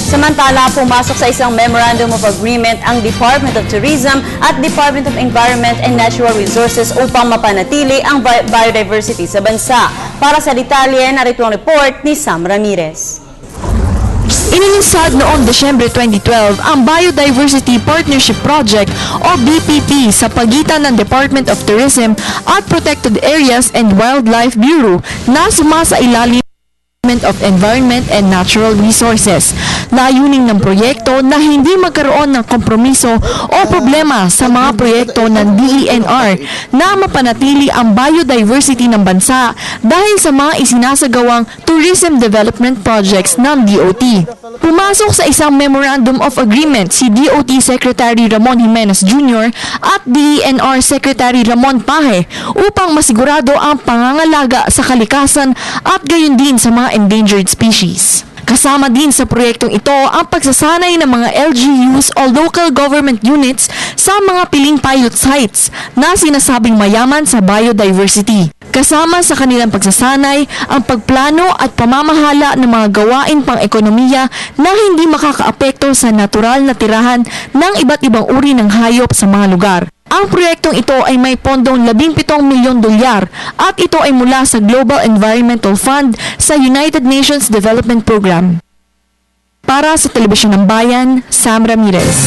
Samantala, pumasok sa isang Memorandum of Agreement ang Department of Tourism at Department of Environment and Natural Resources upang mapanatili ang biodiversity sa bansa. Para sa detalye, narito ang report ni Sam Ramirez. Inilunsad noong Desyembre 2012 ang Biodiversity Partnership Project o BPP sa pagitan ng Department of Tourism at Protected Areas and Wildlife Bureau na sumasailalim of Environment and Natural Resources. Layunin ng proyekto na hindi magkaroon ng kompromiso o problema sa mga proyekto ng DENR na mapanatili ang biodiversity ng bansa dahil sa mga isinasagawang tourism development projects ng DOT. Pumasok sa isang Memorandum of Agreement si DOT Secretary Ramon Jimenez Jr. at DENR Secretary Ramon Paje upang masigurado ang pangangalaga sa kalikasan at gayon din sa mga endangered species. Kasama din sa proyektong ito ang pagsasanay ng mga LGUs o local government units sa mga piling pilot sites na sinasabing mayaman sa biodiversity. Kasama sa kanilang pagsasanay ang pagplano at pamamahala ng mga gawain pang-ekonomiya na hindi makakaapekto sa natural na tirahan ng iba't ibang uri ng hayop sa mga lugar. Ang proyektong ito ay may pondong 17 milyon dolyar at ito ay mula sa Global Environmental Fund sa United Nations Development Program. Para sa Telebisyon ng Bayan, Sam Ramirez.